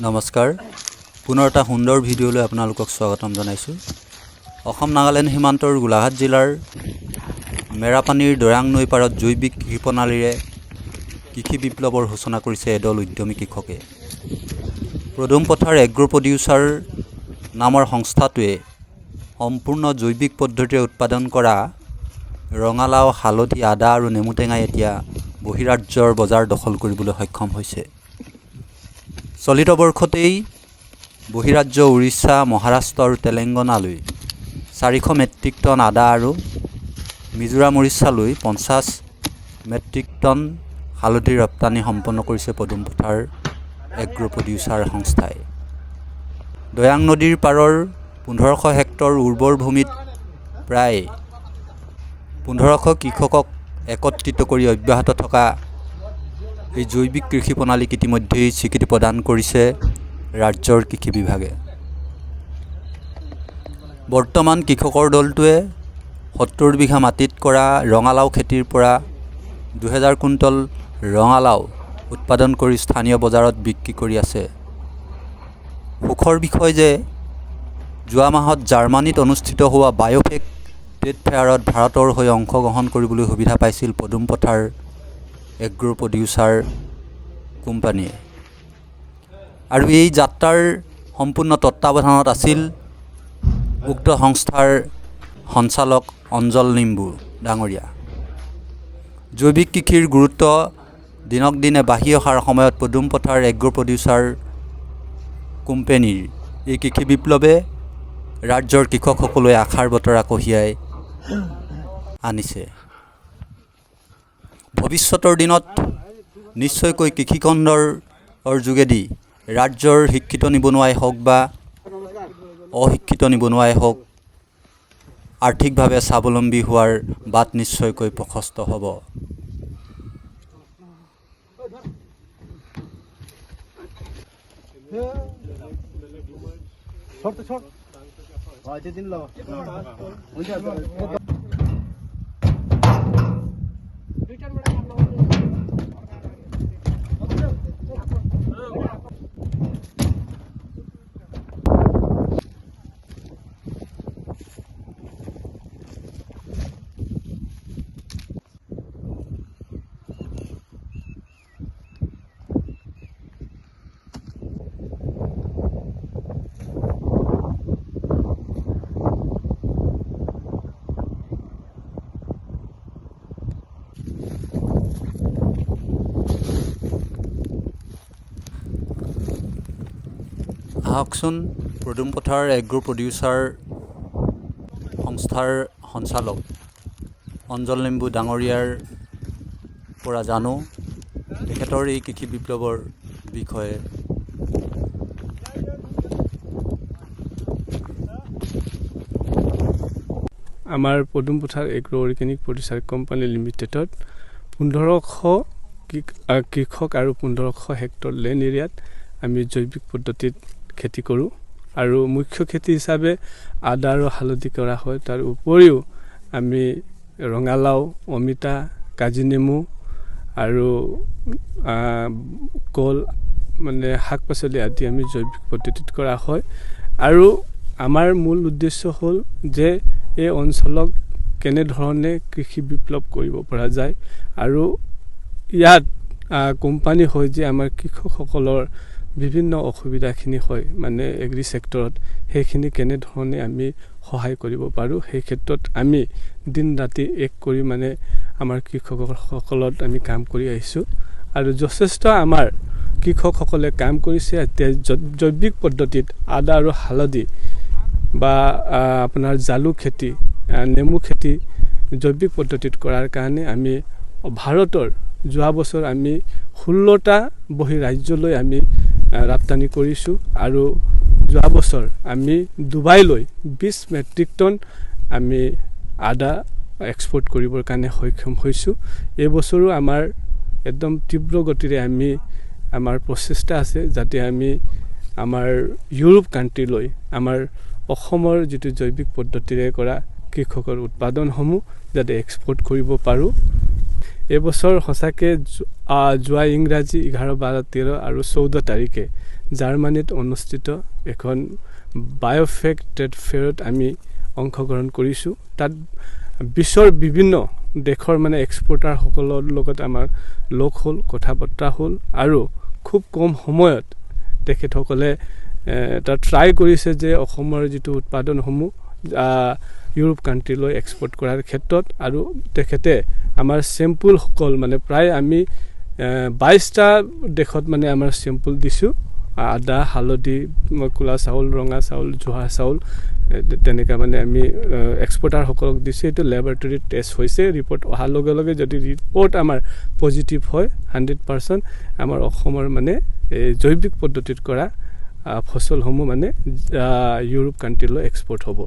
নমস্কাৰ পুনৰ এটা সুন্দৰ ভিডিঅ'লৈ আপোনালোকক স্বাগতম জনাইছোঁ। অসম নাগালেণ্ড সীমান্তৰ গোলাঘাট জিলাৰ মেৰাপানীৰ দৈয়াং নৈ পাৰত জৈৱিক কৃষি প্ৰণালীৰে কৃষি বিপ্লৱৰ সূচনা কৰিছে এদল উদ্যমী কৃষকে। পদুম পথাৰ এগ্ৰ' প্ৰডিউচাৰ নামৰ সংস্থাটোৱে সম্পূৰ্ণ জৈৱিক পদ্ধতিৰে উৎপাদন কৰা ৰঙালাও, হালধি, আদা আৰু নেমু টেঙাই এতিয়া বহিৰাজ্যৰ বজাৰ দখল কৰিবলৈ সক্ষম হৈছে। চলিত বৰ্ষতেই বহিৰাজ্য উৰিষ্যা, মহাৰাষ্ট্ৰ আৰু তেলেংগানালৈ 400 মেট্ৰিক টন আদা আৰু মিজোৰাম, উৰিষ্যালৈ 50 মেট্ৰিক টন হালধিৰ ৰপ্তানি সম্পন্ন কৰিছে পদুম পথাৰ এগ্ৰ' প্ৰডিউচাৰ সংস্থাই। দৈয়াং নদীৰ পাৰৰ 1500 হেক্টৰ উৰ্বৰ ভূমিত প্ৰায় 1500 কৃষকক একত্ৰিত কৰি অব্যাহত থকা এই জৈৱিক কৃষি প্ৰণালীক ইতিমধ্যেই স্বীকৃতি প্ৰদান কৰিছে ৰাজ্যৰ কৃষি বিভাগে। বৰ্তমান কৃষকৰ দলটোৱে 70 বিঘা মাটিত কৰা ৰঙালাও খেতিৰ পৰা 2000 কুইণ্টল ৰঙালাও উৎপাদন কৰি স্থানীয় বজাৰত বিক্ৰী কৰি আছে। সুখৰ বিষয় যে যোৱা মাহত জাৰ্মানীত অনুষ্ঠিত হোৱা বায়'ফেক ট্ৰেড ফেয়াৰত ভাৰতৰ হৈ অংশগ্ৰহণ কৰিবলৈ সুবিধা পাইছিল পদুম পথাৰ এগ্ৰ' প্ৰডিউচাৰ কোম্পানীয়ে। আৰু এই যাত্ৰাৰ সম্পূৰ্ণ তত্ত্বাৱধানত আছিল উক্ত সংস্থাৰ সঞ্চালক অঞ্জল লিম্বু ডাঙৰীয়া। জৈৱিক কৃষিৰ গুৰুত্ব দিনক দিনে বাঢ়ি অহাৰ সময়ত পদুম পথাৰ এগ্ৰ' প্ৰডিউচাৰ কোম্পানীৰ এই কৃষি বিপ্লৱে ৰাজ্যৰ কৃষকসকলে আশাৰ বতৰা কঢ়িয়াই আনিছে। ভৱিষ্যতৰ দিনত নিশ্চয়কৈ কৃষিখণ্ডৰ যোগেদি ৰাজ্যৰ শিক্ষিত নিবনুৱাই হওক বা অশিক্ষিত নিবনুৱাই হওক আৰ্থিকভাৱে স্বাৱলম্বী হোৱাৰ বাট নিশ্চয়কৈ প্ৰশস্ত হ'ব। আহকচোন পদুম পথাৰ এগ্ৰ' প্ৰডিউচাৰ সংস্থাৰ সঞ্চালক অঞ্জল লিম্বু ডাঙৰীয়াৰ পৰা জানো তেখেতৰ এই কৃষি বিপ্লৱৰ বিষয়ে। আমাৰ পদুম পথাৰ এগ্ৰ' অৰ্গেনিক প্ৰডিউচাৰ কোম্পানী লিমিটেডত 1500 কৃষক আৰু 1500 হেক্টৰ লেণ্ড এৰিয়াত আমি জৈৱিক পদ্ধতিত খেতি কৰোঁ আৰু মুখ্য খেতি হিচাপে আদা আৰু হালধি কৰা হয়। তাৰ উপৰিও আমি ৰঙালাও, অমিতা, কাজি নেমু আৰু কল মানে শাক পাচলি আদি আমি জৈৱিক পদ্ধতিত কৰা হয়। আৰু আমাৰ মূল উদ্দেশ্য হ'ল যে এই অঞ্চলক কেনেধৰণে কৃষি বিপ্লৱ কৰিব পৰা যায় আৰু ইয়াত কোম্পানী হয় যে আমাৰ কৃষকসকলৰ বিভিন্ন অসুবিধাখিনি হয় মানে এগ্ৰি ছেক্টৰত, সেইখিনি কেনেধৰণে আমি সহায় কৰিব পাৰোঁ সেই ক্ষেত্ৰত আমি দিন ৰাতি এক কৰি মানে আমাৰ কৃষকসকলত আমি কাম কৰি আহিছোঁ। আৰু যথেষ্ট আমাৰ কৃষকসকলে কাম কৰিছে। এতিয়া জৈৱিক পদ্ধতিত আদা আৰু হালধি বা আপোনাৰ জালুক খেতি, নেমু খেতি জৈৱিক পদ্ধতিত কৰাৰ কাৰণে আমি ভাৰতৰ যোৱা বছৰ আমি 16টা বহিৰাজ্যলৈ আমি ৰপ্তানি কৰিছোঁ আৰু যোৱা বছৰ আমি ডুবাইলৈ 20 মেট্ৰিক টন আমি আদা এক্সপৰ্ট কৰিবৰ কাৰণে সক্ষম হৈছোঁ। এই বছৰো আমাৰ একদম তীব্ৰ গতিৰে আমাৰ প্ৰচেষ্টা আছে যাতে আমি আমাৰ ইউৰোপ কাণ্ট্ৰিলৈ আমাৰ অসমৰ যিটো জৈৱিক পদ্ধতিৰে কৰা কৃষকৰ উৎপাদনসমূহ যাতে এক্সপৰ্ট কৰিব পাৰোঁ। এই বছৰ সঁচাকৈ যোৱা ইংৰাজী 11, 12, 13 আৰু 14 তাৰিখে জাৰ্মানীত অনুষ্ঠিত এখন বায়োফেক ট্ৰেড ফেয়াৰত আমি অংশগ্ৰহণ কৰিছোঁ। তাত বিশ্বৰ বিভিন্ন দেশৰ মানে এক্সপৰ্টাৰসকলৰ লগত আমাৰ লগ হ'ল, কথা বতৰা হ'ল আৰু খুব কম সময়ত তেখেতসকলে তাত ট্ৰাই কৰিছে যে অসমৰ যিটো উৎপাদনসমূহ ইউৰোপ কাণ্ট্ৰিলৈ এক্সপৰ্ট কৰাৰ ক্ষেত্ৰত। আৰু তেখেতে আমাৰ চেম্পুলসকল মানে প্ৰায় আমি 22টা দেশত মানে আমাৰ চেম্পুল দিছোঁ। আদা, হালধি, ক'লা চাউল, ৰঙা চাউল, জহা চাউল তেনেকৈ মানে আমি এক্সপৰ্টাৰসকলক দিছোঁ। এইটো লেবৰেটৰীত টেষ্ট হৈছে। ৰিপৰ্ট অহাৰ লগে লগে যদি ৰিপৰ্ট আমাৰ পজিটিভ হয় 100%, আমাৰ অসমৰ মানে জৈৱিক পদ্ধতিত কৰা ফচলসমূহ মানে ইউৰোপ কাণ্ট্ৰিলৈ এক্সপৰ্ট হ'ব।